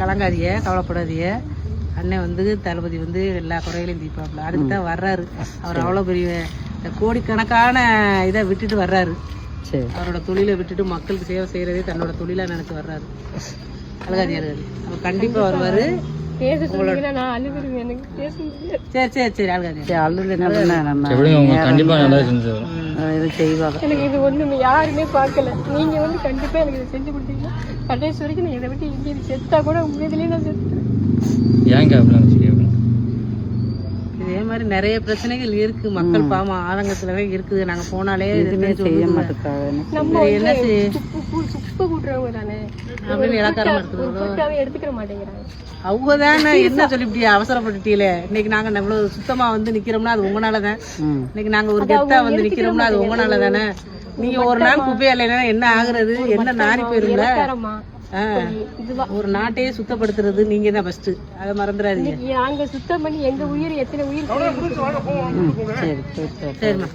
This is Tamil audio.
கலங்காதிய, கவலைப்படாதீங்க. அண்ணன் வந்து தளபதி வந்து எல்லா குறைகளையும் தீர்ப்பாப்புல. அதுக்கு தான் வர்றாரு. அவர் அவ்வளோ பெரிய கோடிக்கணக்கான இதை விட்டுட்டு வர்றாரு. அவரோட தொழிலை விட்டுட்டு மக்களுக்கு சேவை செய்யறதே தன்னோட தொழிலா நினைச்சு வர்றாரு. அழகாதியாரு அவர் கண்டிப்பா வருவாரு. சரி எனக்கு இது ஒண்ணுமே யாருமே பார்க்கல. நீங்க வந்து கண்டிப்பா எனக்கு இதை செஞ்சு கொடுத்தீங்கன்னா கடைசி வரைக்கும் நான் இதை விட்டு இங்கே செத்தா கூட உங்க இதுலயே நான் செத்துறேன். இதே மாதிரி நிறைய பிரச்சனைகள் இருக்கு. மக்கள் பாவம் ஆதங்கத்துலதான் இருக்குது. நாங்க போனாலே செய்ய மாட்டோம். என்ன சுப்ப கூட்டுறவங்க தானே அப்படின்னு இலக்காரமா எடுத்துக்கிற மாட்டேங்கிறாங்க. அவங்க தானே என்ன சொல்லி இப்படி அவசரப்பட்டுட்டீல. இன்னைக்கு நாங்க இவ்வளவு சுத்தமா வந்து நிக்கிறோம்னா அது உங்களாலதான். இன்னைக்கு நாங்க ஒரு கெத்தா வந்து நிக்கிறோம்னா அது உங்களால தானே. நீங்க ஒரு நாள் குப்பையா இல்லைன்னா என்ன ஆகுறது? என்ன நாரி போயிருங்க. ஒரு நாட்டையே சுத்தப்படுத்துறது நீங்க தான் ஃபர்ஸ்ட். அதை மறந்துடாதீங்க. அங்க சுத்தம் பண்ணி எங்க உயிர் எத்தனை உயிர். சரிம்மா.